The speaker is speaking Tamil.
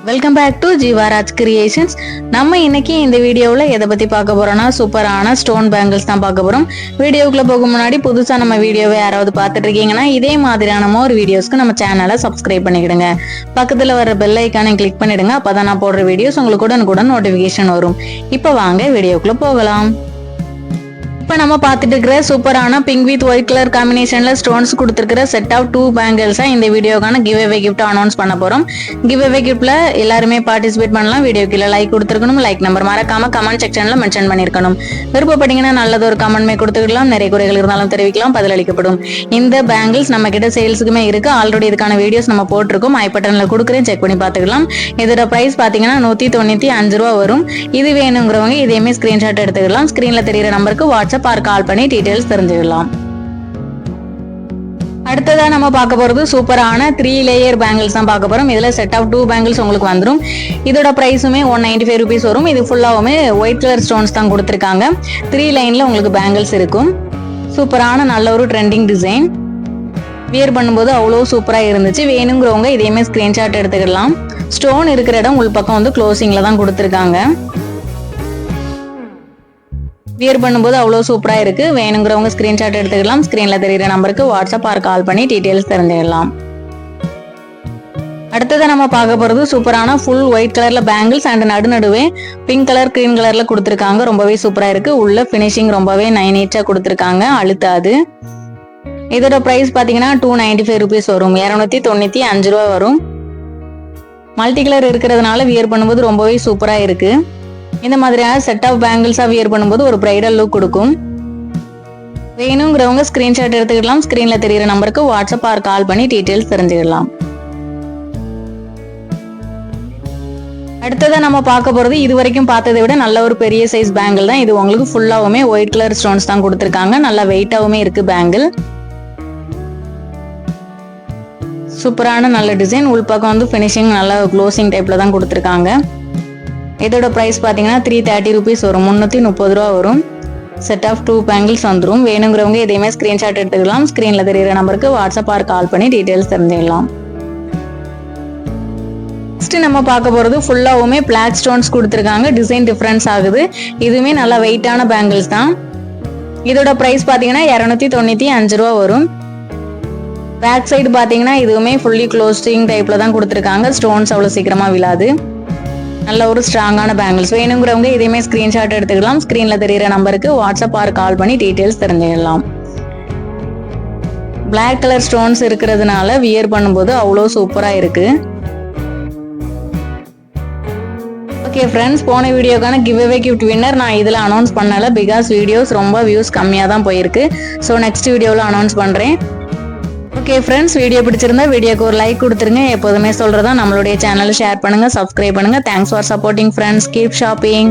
Welcome back to Jeevaraj creations. நம்ம இன்னைக்கு இந்த வீடியோவில் எதை பற்றி பார்க்க போறோம்னா சூப்பரான ஸ்டோன் பேங்கிள்ஸ் தான் பார்க்க போகிறோம். வீடியோக்குள்ளே போக முன்னாடி புதுசாக நம்ம வீடியோவை யாராவது பார்த்துட்டு இருக்கீங்கன்னா இதே மாதிரியான ஒரு வீடியோஸ்க்கு நம்ம சேனலை சப்ஸ்கிரைப் பண்ணிக்கிடுங்க. பக்கத்தில் வர பெல் ஐக்கானை கிளிக் பண்ணிடுங்க. அப்போ தான் நான் போடுற வீடியோஸ் உங்களுக்கு உடனுக்குடன் நோட்டிஃபிகேஷன் வரும். இப்போ வாங்க வீடியோக்குள்ளே போகலாம். இப்போ நம்ம பார்த்துட்டு இருக்கிற சூப்பரான பிங்க் வித் ஒயிட் கலர் காம்பினேஷன்ல ஸ்டோன்ஸ் கொடுத்துருக்கிற செட் ஆஃப் 2 பேங்கிள்ஸா இந்த வீடியோக்கான கிவ் அவே கிஃப்ட் அனௌன்ஸ் பண்ண போறோம். கிவ் அவே கிஃப்ட்ல எல்லாருமே பார்ட்டிசிபேட் பண்ணலாம். வீடியோ கீழே லைக் கொடுத்துருக்கணும். லைக் நம்பர் மறக்காம கமெண்ட் செக்ஷன்ல மென்ஷன் பண்ணிருக்கணும். விருப்பப்பட்டீங்கன்னா நல்லது ஒரு கமெண்ட்மே கொடுத்துக்கலாம். நிறைய குறைகள் இருந்தாலும் தெரிவிக்கலாம், பதிலளிக்கப்படும். இந்த பேங்கிள்ஸ் நம்ம கிட்ட சேல்ஸுக்குமே இருக்கு. ஆல்ரெடி இதுக்கான வீடியோஸ் நம்ம போட்டிருக்கோம். ஐ பட்டன்ல கொடுக்குறேன், செக் பண்ணி பார்த்துக்கலாம். இதோட பிரைஸ் பாத்தீங்கன்னா 195 ரூபா வரும். இது வேணுங்கிறவங்க இதையுமே ஸ்கிரீன்ஷாட் எடுத்துக்கலாம். ஸ்கிரீன்ல தெரியுற நம்பருக்கு வாட்ஸ்அப் கால் பண்ணி டீடைல்ஸ் தெரிஞ்சுக்கலாம். அடுத்ததா நம்ம பார்க்க போறது சூப்பரான 3 லேயர் பேங்கிள்ஸ் தான் பார்க்க போறோம். இதுல செட் ஆஃப் 2 பேங்கிள்ஸ் உங்களுக்கு வந்துடும். இதோட பிரைஸுமே 195 ரூபீஸ் வரும். இது ஃபுல்லாவுமே ஒயிட் கலர் ஸ்டோன்ஸ் தான் கொடுத்துருக்காங்க. 3 லைன்ல உங்களுக்கு பேங்கிள்ஸ் இருக்கும். சூப்பரான நல்ல ஒரு ட்ரெண்டிங் டிசைன். வியர் பண்ணும்போது அவ்வளோ சூப்பரா இருந்துச்சு. வேணுங்கிறவங்க இதையுமே ஸ்கிரீன்ஷாட் எடுத்துக்கலாம். ஸ்டோன் இருக்கிற இடம் உள் பக்கம் வந்து க்ளோசிங்ல தான் கொடுத்துருக்காங்க. வியர் பண்ணும்போது அவ்வளோ சூப்பரா இருக்கு. வேணுங்கிறவங்க ஸ்கிரீன்ஷாட் எடுத்துக்கலாம். ஸ்கிரீன்ல தெரியுற நம்பருக்கு வாட்ஸ்அப் கால் பண்ணி டீடைல்ஸ் தெரிஞ்சுக்கலாம். அடுத்தது நம்ம பார்க்க போறது சூப்பரான ஃபுல் ஒயிட் கலர்ல பேங்கிள்ஸ் அண்ட் நடுவே பிங்க் கலர் கிரீன் கலர்ல கொடுத்துருக்காங்க. ரொம்பவே சூப்பரா இருக்கு. உள்ள பினிஷிங் ரொம்பவே நைனேட்டா கொடுத்துருக்காங்க, அழுத்தாது. இதோட பிரைஸ் பாத்தீங்கன்னா 295 ரூபீஸ் வரும். 295 ரூபா வரும். மல்டி கலர் இருக்கிறதுனால வியர் பண்ணும்போது ரொம்பவே சூப்பரா இருக்கு. இந்த மாதிரியான செட் ஆஃப் பேங்கிள்ஸா வியர் பண்ணும்போது ஒரு பிரைடல் லுக் கொடுக்கும். வேணுங்கிறவங்க ஸ்கிரீன்ஷாட் எடுத்துக்கலாம். ஸ்கிரீன்ல தெரியுற நம்பருக்கு வாட்ஸ்அப் கால் பண்ணி டீடைல்ஸ் தெரிஞ்சுக்கலாம். அடுத்ததா நம்ம பார்க்க போறது இது வரைக்கும் பார்த்ததை விட நல்ல ஒரு பெரிய சைஸ் பேங்கிள் தான். இது உங்களுக்கு ஃபுல்லாவுமே ஒயிட் கலர் ஸ்டோன்ஸ் தான் கொடுத்துருக்காங்க. நல்லா வெயிட்டாவுமே இருக்கு பேங்கிள். சூப்பரான நல்ல டிசைன். உள்பக்கம் வந்து பினிஷிங் நல்லா க்ளோசிங் டைப்ல தான் கொடுத்துருக்காங்க. இதோட பிரைஸ் பாத்தீங்கன்னா 330 ரூபீஸ் வரும். 330 ரூபா வரும். செட் ஆஃப் 2 பேங்கிள்ஸ் வந்துடும். வேணுங்கிறவங்க இதையுமே ஸ்கிரீன்ஷாட் எடுத்துக்கலாம். ஸ்கிரீன்ல தெரியுற நம்பருக்கு வாட்ஸ்அப் கால் பண்ணி டீடைல்ஸ் தெரிஞ்சுக்கலாம். நெக்ஸ்ட் நம்ம பார்க்க போறது ஃபுல்லாவுமே பிளாக் ஸ்டோன்ஸ் கொடுத்துருக்காங்க. டிசைன் டிஃபரன்ஸ் ஆகுது. இதுவுமே நல்லா வெயிட்டான பேங்கிள்ஸ் தான். இதோட பிரைஸ் பாத்தீங்கன்னா 295 ரூபா வரும். பேக் சைடு பாத்தீங்கன்னா இதுவுமே ஃபுல்லி க்ளோசிங் டைப்ல தான் கொடுத்துருக்காங்க. ஸ்டோன்ஸ் அவ்வளவு சீக்கிரமா விழாது. நல்ல ஒரு ஸ்ட்ராங்கான பேங்கிள்ஸ். வேணுங்கிறவங்க இதையுமே ஸ்கிரீன்ஷாட் எடுத்துக்கலாம். ஸ்கிரீன்ல தெரியுற நம்பருக்கு வாட்ஸ்அப் கால் பண்ணி டீடைல்ஸ் தெரிஞ்சுக்கலாம். பிளாக் கலர் ஸ்டோன்ஸ் இருக்கிறதுனால வியர் பண்ணும்போது அவ்வளோ சூப்பரா இருக்கு. ஓகே ஃப்ரெண்ட்ஸ், போன வீடியோக்கான கிவ் அவே கிஃப்ட் வின்னர் நான் இதில் அனௌன்ஸ் பண்ணல. பிகாஸ் வீடியோஸ் ரொம்ப வியூஸ் கம்மியாக தான் போயிருக்கு. ஸோ நெக்ஸ்ட் வீடியோவில் அனௌன்ஸ் பண்ணுறேன். ஓகே ஃப்ரெண்ட்ஸ், வீடியோ பிடிச்சிருந்தா வீடியோக்கு ஒரு லைக் கொடுத்துருங்க. எப்போதுமே சொல்றதா நம்மளுடைய சேனலை ஷேர் பண்ணுங்க, சப்ஸ்கிரைப் பண்ணுங்க. Thanks for supporting friends. Keep shopping.